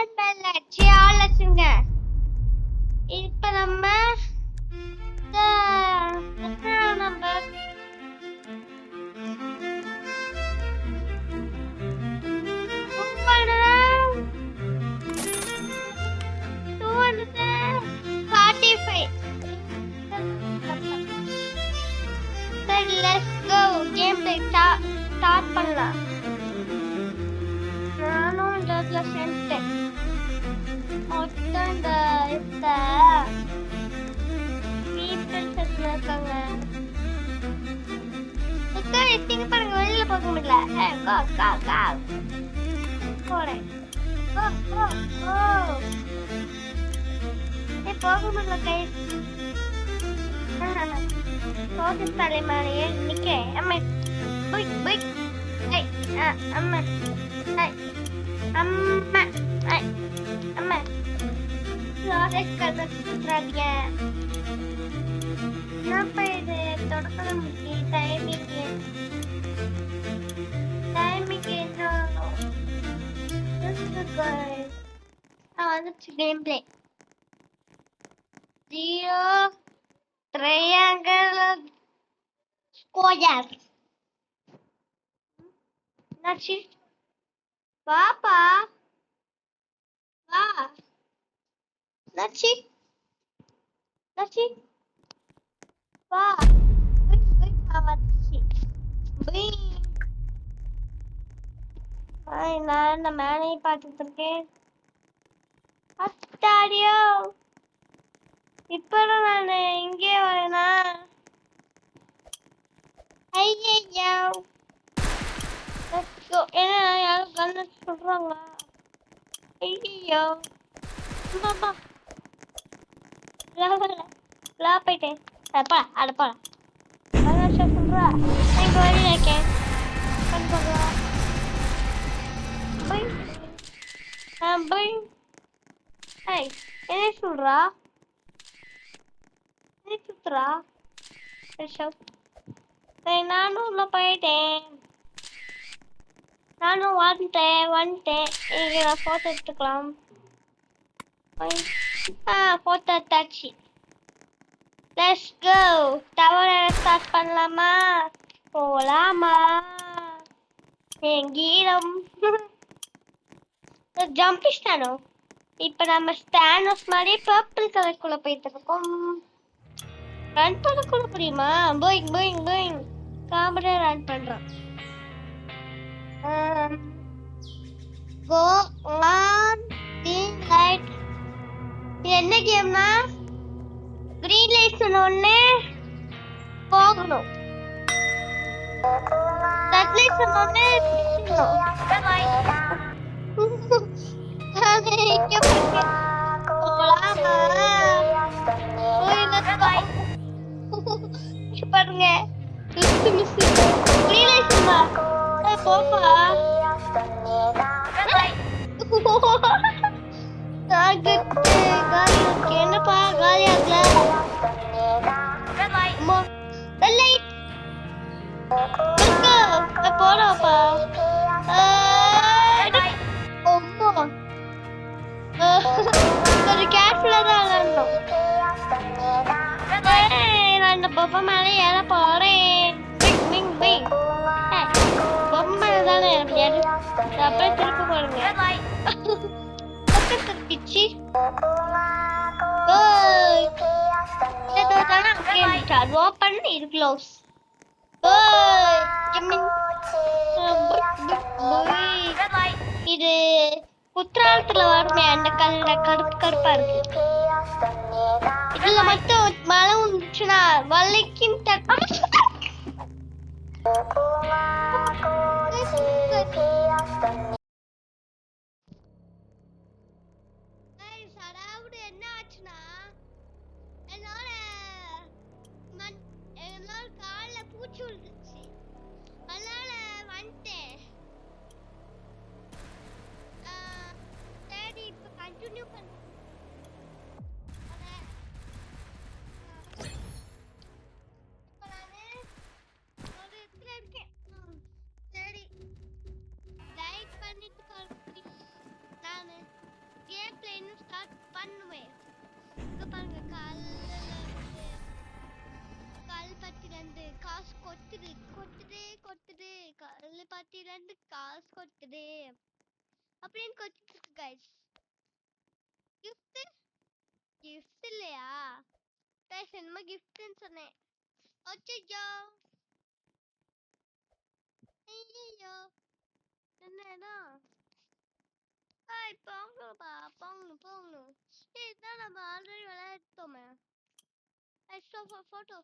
அன்பல்ல சியாலசுங்க. இப்ப நம்ம number start பண்ணலாம். நானும் இந்த சென்டேன் மொத்தம் இந்த பீப்பிள் செட்ல இருக்காங்க. திங்க் பண்ணுங்க, வெளியில போக முடியல. போறேன். போக முடியல கை சோதி தலைமாரியே நிக்கிறேன். அம்மா போய் போய் அம்மா அம்மா அம்மா கற்றுறாங்க. என்னப்பா இது தொடக்க முக்கிய டைமிங்கு வந்துச்சு. Game play 0 triangle square. என்னாச்சு? வாப்பா வா. என்னாச்சு வா. நான் இந்த மேனையை பார்த்துட்டு இருக்கேன். அத்தாடியோ, இப்ப நான் இங்கே வரேனா? ஐயோ, ஏன்னா யாரும் கண்ணு சொல்றாங்களா? ஐயோ அம்மா போயிட்டேன். அப்பா அடப்பா சொல்றா. இங்க வழி இருக்கேன். என்ன சொல்றா? சுத்துறா. நானும் உள்ள போயிட்டேன். நானும் வந்துட்டேன். இங்க நான் போட்டோ எடுத்துக்கலாம். போட்டோ எடுத்தாச்சு. Let's go. டவர் ஸ்டார்ட் பண்ணலாமா? போலாமா? எங்கீரம் ஜம்ப் ஸ்டானோ. இப்ப நம்ம ஸ்டானோஸ் மாதிரி பர்பிள் கலருக்குள்ள போயிட்டு இருக்கோம். ரன் பண்ணக்குள்ள புரியுமா? போயிங் போயிங் போயிங் காமெடியா ரன் பண்றோம். Go on green light. இது என்ன கேம்னா, கிரீன் லைட் சொன்னோடனே போகணும். ரெட் லைட் சொன்னோடனே பாருங்க என்னப்பா காலியாகல. போடாப்பா கொஞ்சம் கேர்ஃபுல்லா தான் விளையாடணும். நான் இந்த பொம்மை மேலே ஏற போறேன். பொம்மை தானே விளையாடு. அப்புறம் திருப்ப போடுங்க. திருப்பிச்சு ஓப்பன் இது க்ளோஸ். இது குற்றாலத்துல வருமே அந்த கல்ல கருப்பா இருக்கு. இதுல மட்டும் மழை வந்துச்சுன்னா வலிக்கும். என்ன ஆச்சுன்னா என்னோட கால்ல பூச்சி விழுந்துச்சு. அதனால வந்துட்டேன். சரி இப்ப கண்டினியூ பண்ண. சரி லைக் பண்ணிட்டு கால் பண்ணி நானு அப்படின்னு கொத்திட்டு இருக்கு கைஸ். கிஃப்ட் கிஃப்ட் இல்லையா கைஸ்? என்னமோ கிஃப்ட்னு சொன்னேன். அச்சோ ஐயோ என்னடா போங்கப்பா போங்கணும். இதுதான் நம்ம ஆல்ரெடி விளையாட்டோமே. போட்டோ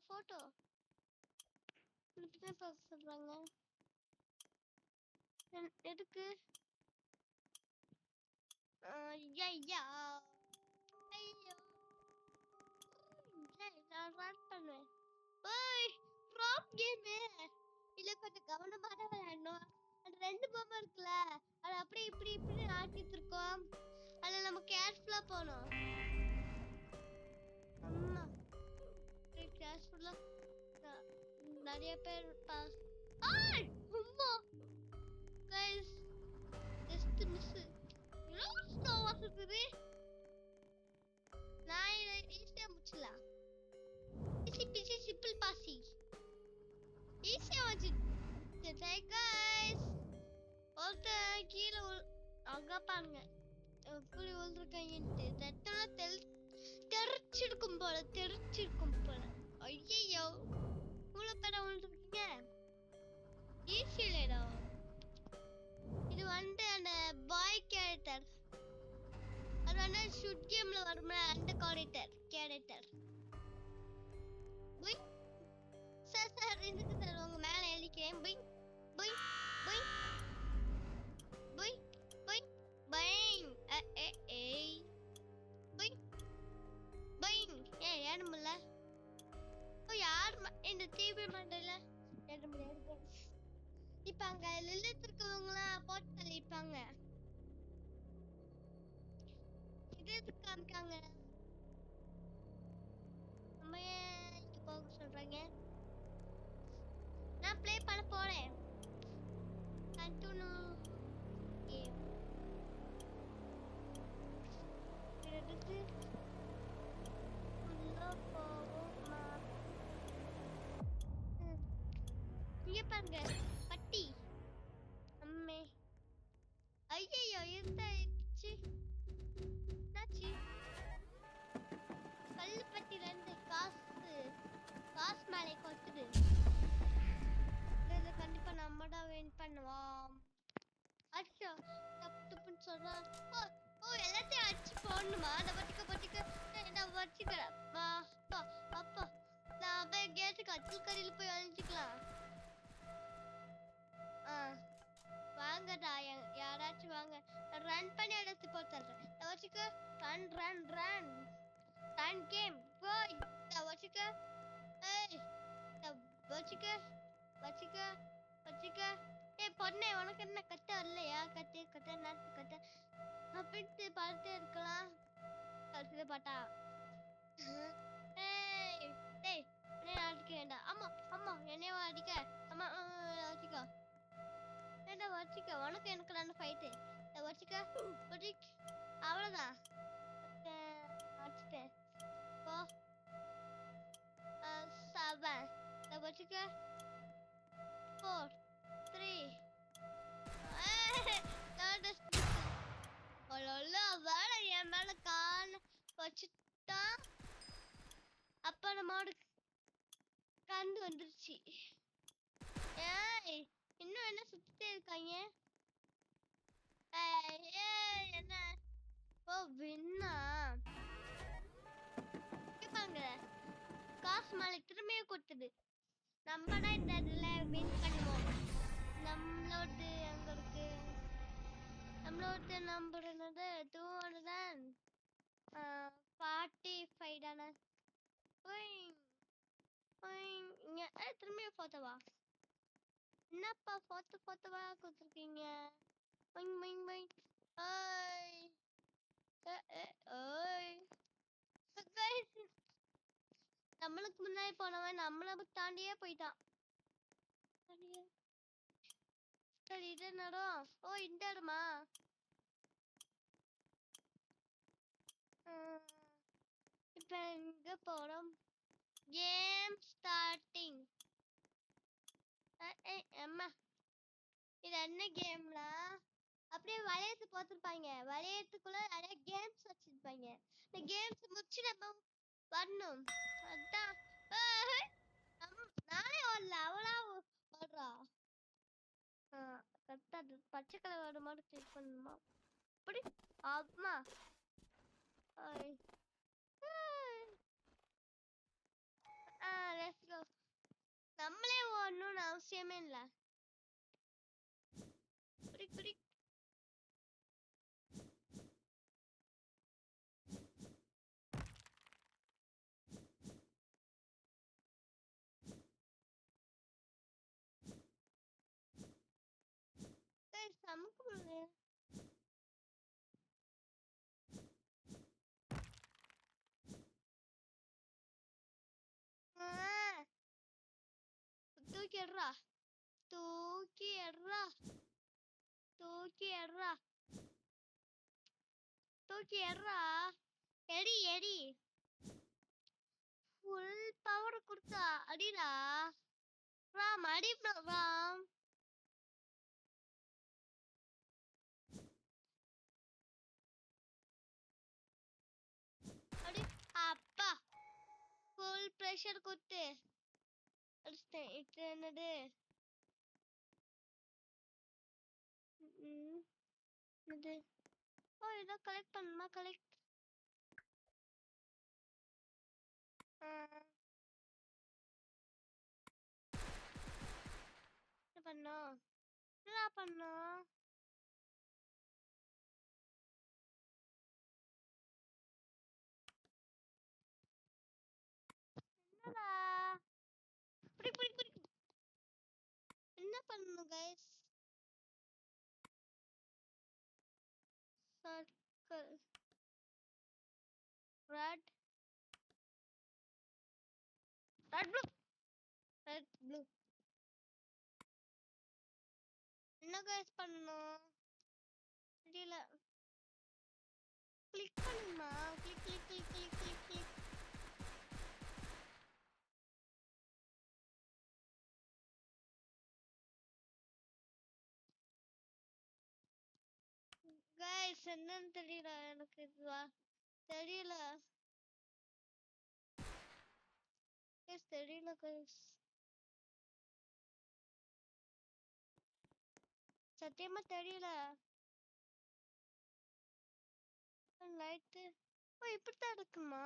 சொல்றாங்க எதுக்கு? ஐயா ஐயோ நான் ரன் பண்ணுவேன். ஓய் ட்ராப் கேம் இல்ல, கொஞ்சம் கவனமா தான் விளையாடணும். அந்த 2 பொம்மை இருக்குல்ல, அது அப்படியே இப்படி ஆட்டிட்டு இருக்கோம். அதுல நம்ம கேர்ஃபுல்லா போகணும். அம்மா கேர்ஃபுல்லா நிறைய பேர் அம்மா கைஸ் ஜஸ்ட் மிஸ். ஸ்லோவா சுத்துது. நான் ஈஸியா முடிச்சலாம். பிசி சிம்பிள் பாசி ஈஸியா வச்சு கைஸ். ஒருத்தர் கீழே அங்க பாருங்க எப்படி விழுந்திருக்காங்கன்ட்டு. ரத்தம் தெரிச்சிருக்கும் போல. ஐயோ இவ்வளவு பேர விழுந்திருக்கீங்க. ஈஸி இல்லடா இது. வந்து அந்த பாய் கேரக்டர், அது வந்து ஷூட் கேம்ல வரும்ல, அந்த கேரக்டர். சார் இதுக்கு சார் உங்க மேல எழுதிக்கிறேன். போய் போய் போய் போய் போய் பைங் ஏய் போய் பைங் ஏறமுல்ல. யார் இந்த டிவி மண்டல ஏற முடியாது. இப்ப அங்க லிலித் இருக்கவங்களாம் போட்டு தள்ளிப்பாங்க. இது எதுக்கு காமிக்காங்க? நம்ம இங்க போக சொல்றாங்க. நான் ப்ளே பண்ண போறேன். Continue game. எடுத்து உள்ள போவோமா? இங்க பாருங்க பட்டி. அம்மே ஐயோ இருந்தாச்சு. கல்லு பட்டில இருந்து காசு மேலே கொத்துது. இதை கண்டிப்பா நம்ம தான் வின் பண்ணுவோம். அச்சோ தப்புன்னு சொல்றா. ஓ எல்லாத்தையும் அடிச்சு போடணுமா? நான் வச்சுக்கிறேன். அப்பா நான் போய் கேட்டு கட்டில் கரையில் போய் அழிஞ்சுக்கலாம். வாங்கடா யாராச்சும் வாங்க. ரன் பண்ணி எடுத்து போட்டுறேன். வச்சுக்க ரன் கேம் போய் வச்சுக்க. பொண்ணே உனக்கு என்ன கட்ட இல்லையா? கட்ட நாட்டு கட்ட அப்படின்ட்டு பார்த்துட்டே இருக்கலாம். கடைசியில பாட்டா அடிக்க வேண்டாம். அம்மா என்னைய அடிக்க. அம்மா வச்சுக்கோ. வச்சுக்க உனக்கு எனக்கு நான் ஃபைட்டு வச்சுக்க. அவ்வளவுதான் வச்சுட்டேன். போ 7 வச்சுக்க. 4 3 வேலை என் மேல கால் வச்சுட்டா. அப்ப நம்மோட கண்டு வந்துருச்சு. ஏய் இன்னும் என்ன சுத்திட்டே இருக்காங்க? என்ன? ஓ வின்னா பாருங்க. காசு மேல திரும்பியே கொடுத்தது. நம்ம தான் இந்த இதுல வின் பண்ணுவோம். நம்மளோட அங்க இருக்கு. நம்மளோட நம்பர் என்னது? 245 தானே. இங்க திரும்பியும் போட்டோவா? என்னப்பா போட்டோவா கொடுத்துருக்கீங்க? நம்மளுக்கு முன்னாடி போனவன் நம்மள தாண்டியே போயிட்டான். சரி இது நேரம். ஓ இந்த இடமா? இப்ப எங்க போறோம்? Game starting. அம்மா இது என்ன கேம்ல? அப்படியே வளையத்து போட்டிருப்பாங்க. வளையத்துக்குள்ள நிறைய கேம்ஸ் வச்சிருப்பாங்க. இந்த கேம்ஸ் முடிச்சு நம்ம வரணும். அதான் ஏய், நானே ஓடல, அவளா ஓடுறா. கரெக்டா பச்சை கலர் வர மாதிரி கிளிக் பண்ணணுமா? அப்படி ஆமா. Let's go. நம்மளே ஓடணும்னு அவசியமே இல்லை. குடி குடி. சமைக்க முடியல. தூக்கி எட்றா, தூக்கி எட்றா, தூக்கி எட்றா, தூக்கி எட்றா. எடி எடி. ஃபுல் பவர் கொடுத்தா அடிடா. ராம் அடி ராம். அடி அப்பா. ஃபுல் பிரஷர் கொடுத்து அடிச்சிட்டேன். இது என்னது? இது ஓ ஏதோ கலெக்ட் பண்ணுமா? கலெக்ட். என்ன பண்ணோம்? என்ன பண்ணோம்? என்னடா? புடி புடி புடி. என்ன பண்ணணும் guys? Circle red red blue red blue. என்ன கைஸ் பண்ணணும்? தெரியல. கிளிக் பண்ணுமா? Click click click click click click. Guys என்னன்னு தெரியல எனக்கு. இதுவா தெரியல கைஸ், தெரியல கைஸ், சத்தியமா தெரியல. லைட்டு ஓ இப்படித்தான் இருக்குமா?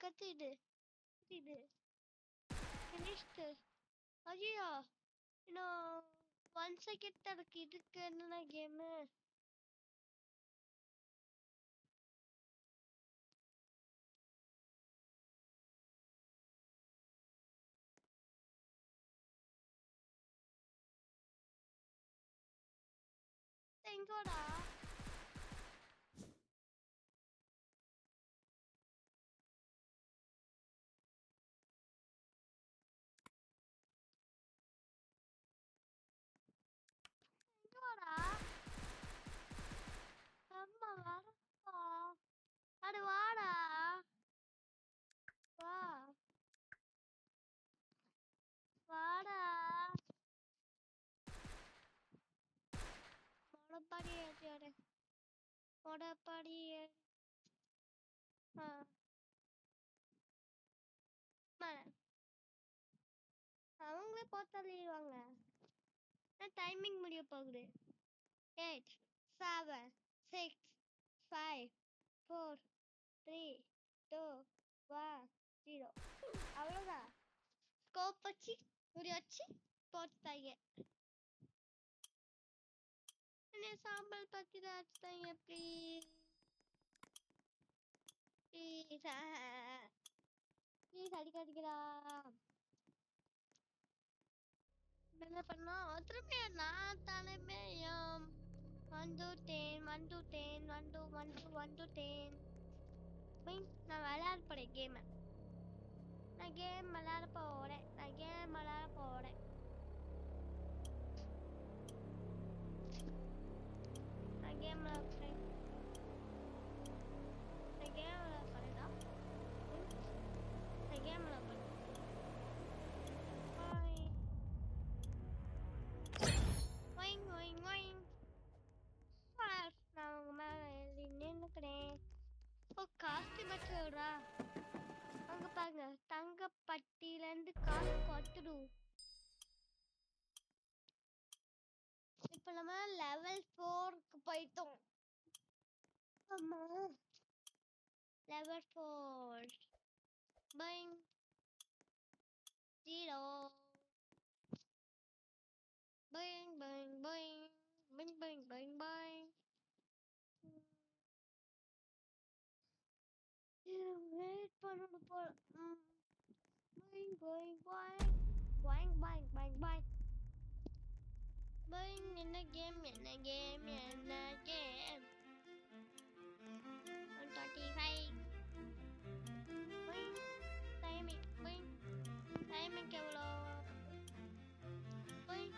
கத்து இது இது ஃபினிஷ்டு. ஐயோ இன்னும் 1 செகண்ட் தான் இருக்கு. இதுக்கு என்னன்னா கேமு? எங்கோடா? எங்கோடா? அம்மா வரப்பா. அட வாடா, வா வாடா. மொடப்பாடி ஏற்றியாரு, மொடப்பாடி அவங்களே போத்தள்ளிடுவாங்க. டைமிங் முடிய போகுது. 8 7 6 5 4 3 2 1 0. அவ்வளோதான். ஸ்கோப் வச்சு முடி வச்சு போட்டாங்க. என்ன சாம்பல் பத்தி தான் அடிச்சிட்டாங்க. ப்ளீஸ் ப்ளீஸ் ப்ளீஸ் அடிக்காதீங்களா. என்ன பண்ணோம்? திரும்பியா நான் தலைமே 1 to 10 1 to 10 1 to 1 to 1 to 10. நான் விளையாட போறேன் கேம். நான் கேம் விளையாட போறேன். நான் கேம் விளையாட போறேன். நான் கேம் விளையாட போறேன். நான் கேம் விளையாட போறேன்டா. நான் கேம் விளையாட போறேன். Owing owing owing. சொல்றா அங்க பாருங்க தங்கப்பட்டியில இருந்து காசு கொத்துடும். இப்ப நம்ம லெவல் 4க்கு போயிட்டோம். ஆமா லெவல் 4 பைங் 0 பைங் பைங் பைங் பைங் பைங் பைங் பைங். வெயிட் பண்ணணும் போல. பைங் பைங் பைங் பைங் பைங் பைங் பைங் பைங். என்ன கேம் என்ன கேம் என்ன கேம் 125 பைங். டைமிங் பைங். டைமிங் எவ்வளோ பைங்.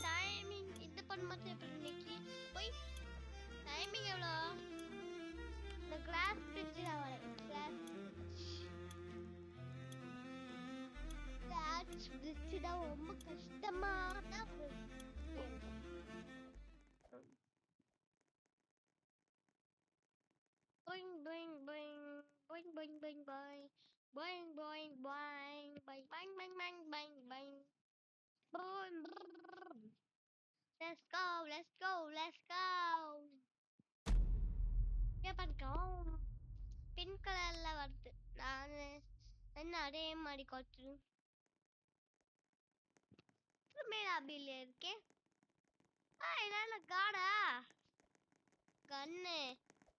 டைமிங் இந்த பண்ண மாட்டேன் எப்படி இன்னைக்கு போய். டைமிங் எவ்வளோ இந்த கிளாஸ் பிரிச்சு நான் வரேன். கிளாஸ் பிரிச்சு தான் ரொம்ப கஷ்டமான ஒரு game. Boing boing boing boing boing boing boing boing boing boing boing bang bang bang bang bang boing. Let's go let's go let's go. பண்ணோம் பிங்க் கலர்ல வருது. நான் என்ன அதே மாதிரி கொத்து மேலாபில இருக்கேன். இதெல்லாம் காடா கண்ணு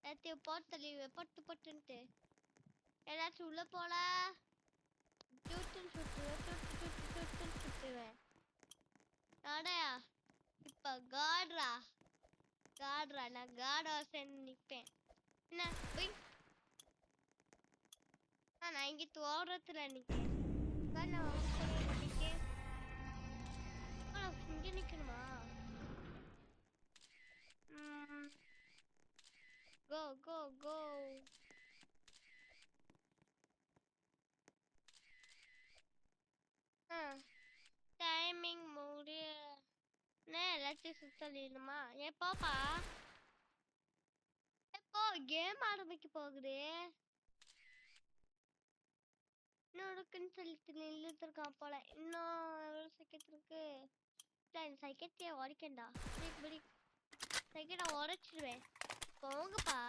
எல்லாத்தையும் போட்டு பொட்டு பொட்டுன்ட்டு ஏதாச்சும் உள்ள போல சுட்டுவேன். நாடையா இப்ப காட்ரா நான் காடா சேர்ந்து நிற்பேன். என்ன நான் இங்க தோரத்துல நிக்கேன். இங்க நிக்கணுமா? கோ கோ கோ. டைமிங் முடிய எல்லாத்தையும் சுத்தலிடுமா? எப்போப்பா எப்போ கேம் ஆரம்பிக்க போகுது? இன்னொருக்குன்னு சொல்லிட்டு நின்றுட்டு இருக்கான் போல. இன்னும் எவ்வளவு செகண்ட் இருக்கு? செகண்டே உடைக்கண்டா. செகண்டை உடைச்சிடுவேன். போங்கப்பா.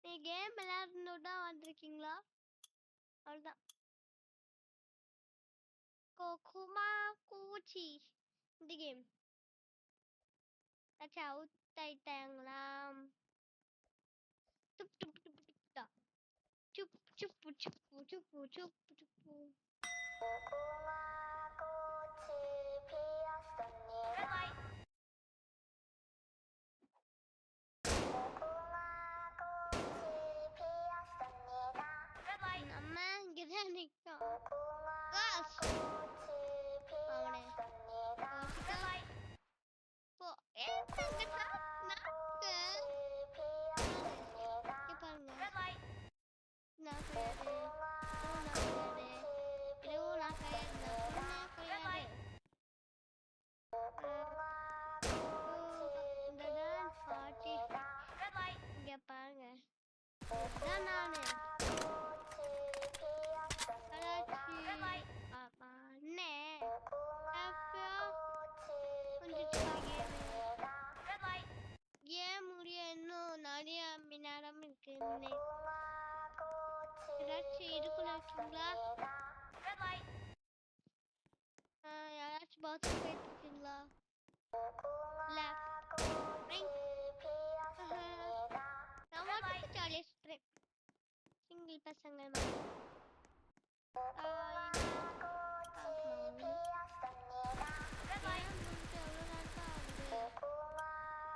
நீ கேம் விளையாடணும்னா வந்திருக்கீங்களா? அவ்வளோதான். கோகுமா கூச்சி இந்த கேம் அவுட் ஆயிட்டாங்களா? சுப் சுப் சுப் சுப் சுப் சுப்பு சுப்பு சுப்பு சுப்பு சுப்பு. நம்ம இங்கதான் நிற்கும். இங்க பாருங்க நானு ஏன் முடிய இன்னும் நிறைய மணி நேரம் இருக்கு. ஏதாச்சும் இதுக்குள்ள இருக்கீங்களா? யாராச்சும் பாத்ரூம் போயிட்டு இருக்கீங்களா? நான் மட்டும் ஜாலியா சுத்துறேன். சிங்கிள் பசங்க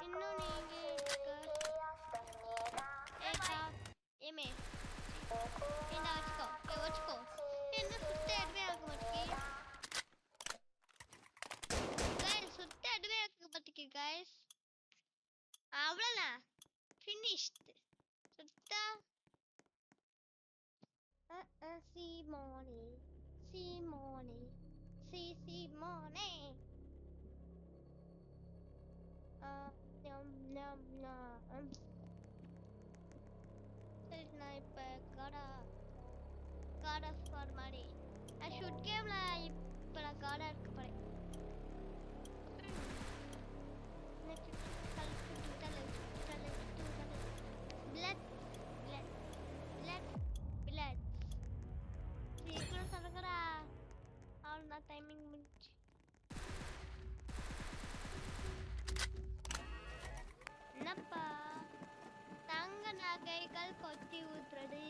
இன்னும் நீங்க ஏமே என்ன வச்சுக்கோ என்ன சுத்த எடுவே ஆக மாட்டேங்க. சுத்த எடுவே ஆக மாட்டேங்க கைஸ். அவ்வளோதான் finished. சுத்தா Simone nom nom nom. சரி நான் காடா காட் ஆஃப் வார் மாதிரி ஷூட் கேம்ல இப்போ நான் காடா இருக்க போறேன். பிளட் பிளட் பிளட் பிளட் சீக்கிரம் சொல்லுங்கடா. அவ்வளோதான் டைமிங் முடிஞ்சு. என்னப்பா தங்க நகைகள் கொத்தி ஊத்துறது.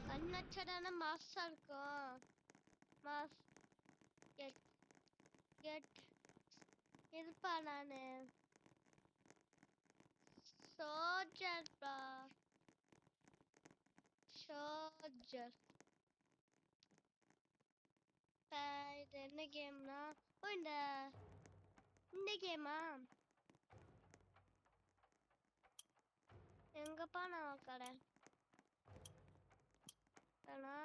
கண்ணச்சடான மாசா இருக்கும். மாஸ் கெட் கெட் இருப்பா நானு சோல்ஜர் பா சோல்ஜர். இது என்ன கேம்னா ஓ இந்த கேமா எங்கப்பா நான் கடை ஆனா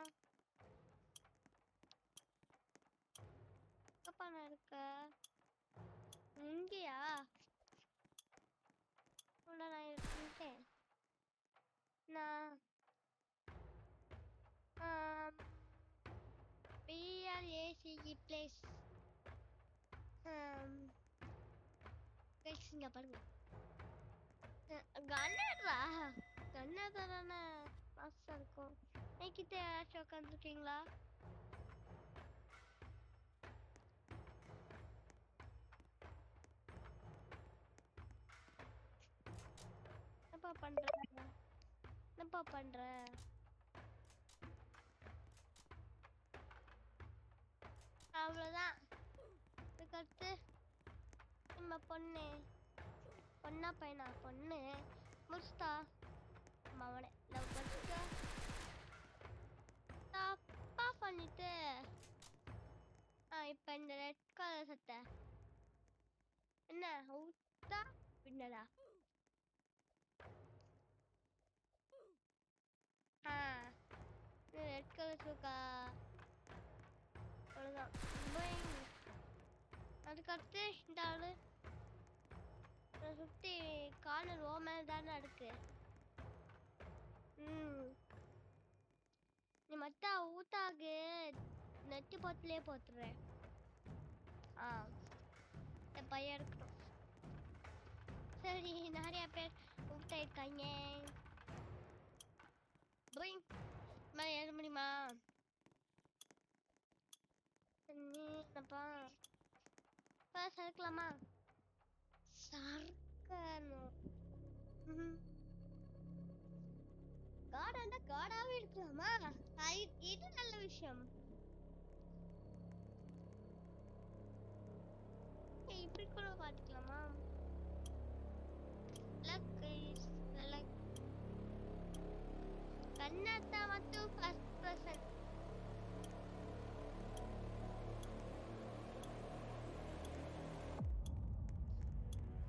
எங்கப்பா நான் இருக்க இங்கயா நான் இருக்கேன் நான் BLACE place இங்க பாருங்க. கன்னடா கன்னடா தானே மாசா இருக்கும். என்கிட்ட யாராச்சும் உட்காந்துருக்கீங்களா? என்னப்பா பண்ற என்னப்பா பண்ற? அவ்வளோதான். இதுக்கடுத்து நம்ம பொண்ணு பொண்ணா பையனா பொண்ணு முடிச்சுட்டா மவனே லவ் பண்ணிட்டு தப்பா பண்ணிட்டு இப்போ இந்த ரெட் கலர் சட்டை என்ன ஊத்தா பின்னடா. ரெட் கலர் சூக்கா அவ்வளோதான். அதுக்கடுத்து இந்த ஆளு சுற்றி கார்னர் ஓ மேலே தானே இருக்கு. நீ மட்டும் ஊத்தாகு நெட்டு போத்துலேயே போத்துறேன். இந்த பையன் இருக்கணும். சரி நிறைய பேர் ஊத்தாயிருக்காங்க. மேலே ஏற முடியுமா? என்னப்பா சறுக்கலாமா? சறுக்கணும். காடாண்டா காடாவே இருக்கலாமா? இது நல்ல விஷயம். இப்படி கூட பாத்துக்கலாமா? கண்ணாத்தா மட்டும் ஃபர்ஸ்ட் பர்சன்.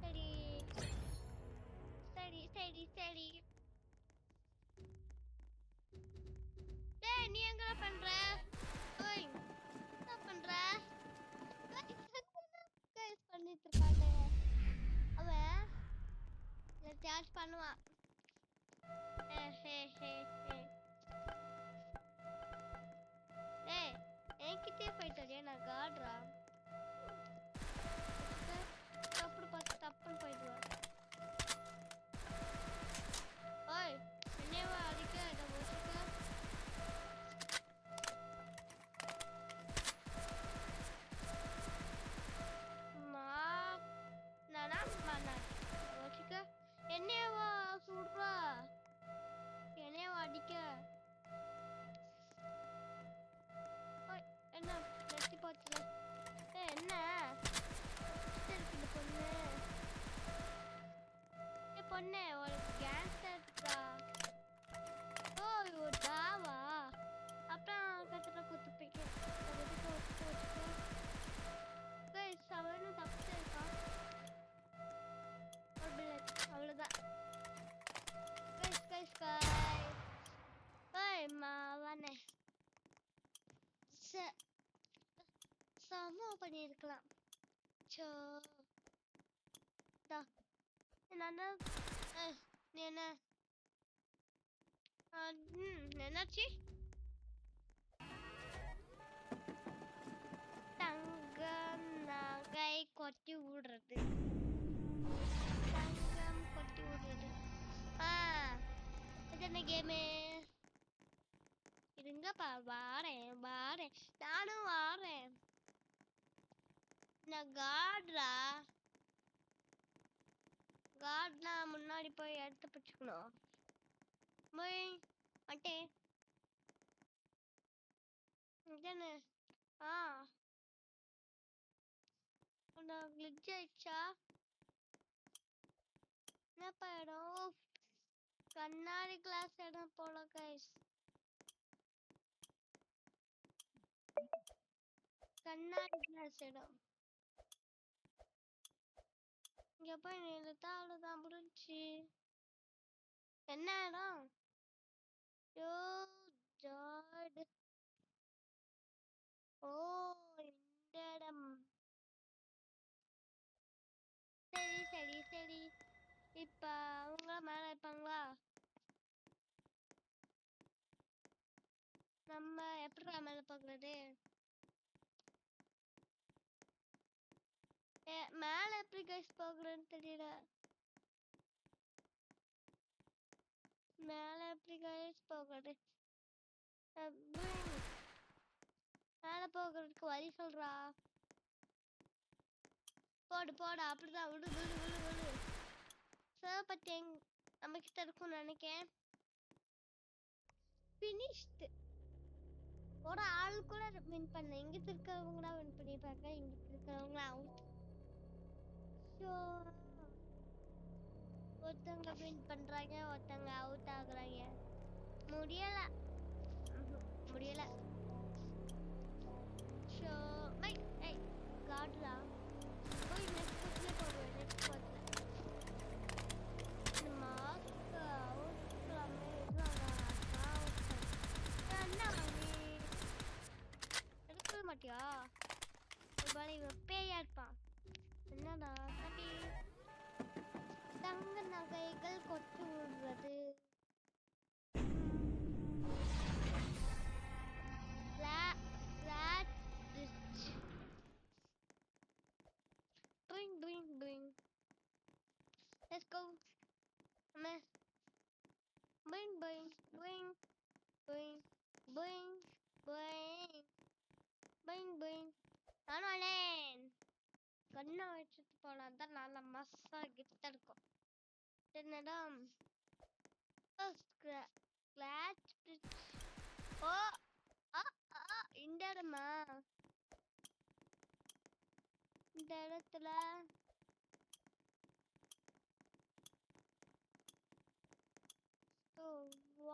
சரி சரி சரி சரி. டேய் நீ எங்கடா பண்ற? ஓய் என்ன பண்ற? கைஸ் பண்ணிட்டு இருக்கானே அவன். சார்ஜ் பண்ணுவான். டேய் என்கிட்டே போயிட்டு வரியா? நான் காடுறா தப்பு பார்த்து தப்புன்னு போயிடுவேன். ஓய் என்னவா அடிக்க இதை முடிச்சுக்க. வச்சுக்க என்னவா சுடுறா என்னவா அடிக்க. என்ன நெத்தி பார்த்து என்ன இருக்குது பொண்ணு? பொண்ணு ஒரு கேங்ஸ்டர்டா. ஓ ஒரு தாவா அப்புறம் கத்துற குத்து போய்க்கு அவனும் தப்பு இருக்கான். அவ்வளோதான். மாவானே சம பண்ணியிருக்கலாம். சோ நான் தான் நீ என்ன என்னாச்சு? தங்க நகை கொட்டி விடுறது. தங்கம் கொட்டி விடுறது. இது என்ன கேமு? இருங்கப்பா, வாரேன் வாரேன், நானும் வாரேன். நான் காட்ரா. காட்னா முன்னாடி போய் எடுத்து பிடிச்சுக்கணும். போய் அட்டே இதானே. கிளிச் ஆயிடுச்சா? என்னப்பா இடம்? கண்ணாடி கிளாஸ் இடம் போல கைஸ். கண்ணாடி கிளாஸ் இடம். இங்க போய் நிறுத்தா அவ்வளவுதான் முடிஞ்சு. என்ன இடம்? யோ ஜாட். ஓ இந்த இடம். சரி சரி சரி. இப்ப அவங்க மேல இருப்பாங்களா? நம்ம எப்படி மேல பாக்குறது? மேல எப்படி கைஸ் பாக்குறேன்னு தெரியல. மேல எப்படி கைஸ் போகிறது? மேல போகிறதுக்கு வழி சொல்றா. போடு போடு, அப்படிதான் விடு விடு விடு விடு. சிவபத்தி நம்ம கிட்ட இருக்கும்னு நினைக்கிறேன். ஃபினிஷ்டு. ஒரு ஆள் கூட வின் பண்ண. இங்கிட்டு இருக்கிறவங்க தான் வின் பண்ணிருப்பாங்க, இங்கிட்டு இருக்கிறவங்க அவுட். ஸோ ஒருத்தவங்க வின் பண்றாங்க, ஒருத்தவங்க அவுட் ஆகுறாங்க. முடியல முடியல. ஸோ மை ஏய் காட்ரா போய் நெக்ஸ்ட் பஸ்ல போடுவேன். நெக்ஸ்ட் பஸ்ல மாஸ்க் அவுட் பண்ணாமே என்ன நீ எடுக்க மாட்டியா? ஒரு பேயா இருப்பான். என்னடா கட்டி தங்க நகைகள் கொட்டு விடுறது. Bring, bring, bring. Let's go. Bring, bring, bring, bring, bring, bring, bring, bring. நானும் வரேன். கண்ணை வச்சுட்டு போனா தான் நல்லா மஸ்ஸா கிட்ட இருக்கும். என்னடா கிளாஸ் பிரிட்ஜ். ஓ இந்த இடமா? இந்த இடத்துல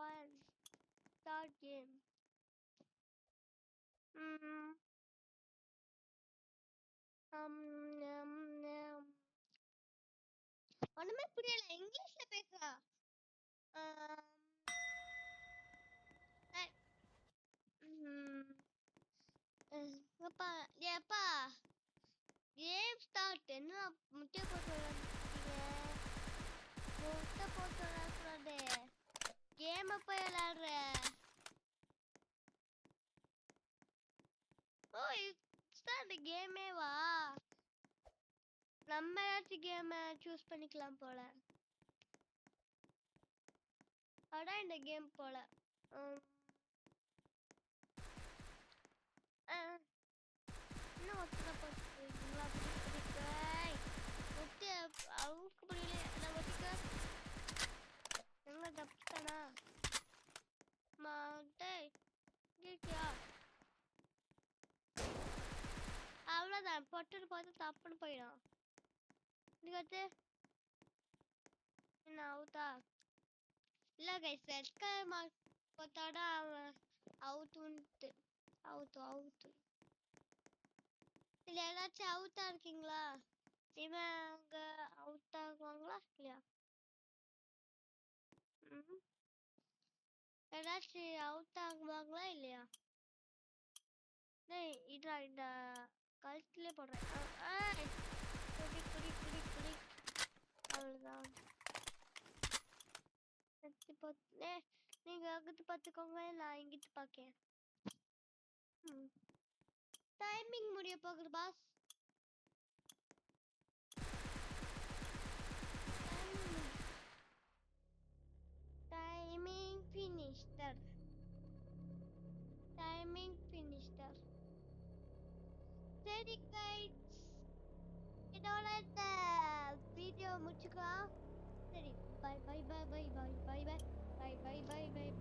one start game. ஒண்ணுமே புரியல, இங்கிலீஷ்ல பேசுறா. அப்பா ஏப்பா கேம் ஸ்டார்ட். என்ன முட்டை போட்டு முட்டை போட்டு விளையாடுறது? கேம் போய் விளையாடுற. ஓ ஸ்டார்ட் கேமே வா. நம்ம ஏதாச்சும் கேம் சூஸ் பண்ணிக்கலாம் போல. அதான் இந்த கேம் போல. இன்னும் ஒருத்தரை போட்டுருக்கீங்களா? முட்டை அவுக்கு புரியல. நான் ஒட்டிக்க எங்க தப்பிச்சானா மாட்டை கேட்டியா? அவ்வளோதான், பொட்டுன்னு பார்த்து தப்புன்னு போயிடும். இதுக்கு என்ன அவுட்டா? இல்லை கைஸ், ரெட் கலர் மார்க் போட்டாட அவன் அவுட்டுன்ட்டு. அவுட்டு. இல்லை ஏதாச்சும் அவுட்டா இருக்கீங்களா? இவன் அங்கே அவுட் ஆகுவாங்களா இல்லையா? ஏதாச்சும் அவுட் ஆகுவாங்களா இல்லையா? இதா இந்த கழுத்துலேயே போடுறேன். குடி அவ்வளோதான். பார்த்துக்கோங்க. நான் இங்கிட்டு பார்க்கேன். டைமிங் முடிய போகுது பாஸ். டைமிங் ஃபினிஷ்டர். டைமிங் ஃபினிஷ்டர். சரி கைஸ், இதோட இந்த வீடியோ முடிச்சுக்கலாம். சரி, bye bye bye bye bye bye bye bye bye bye bye by.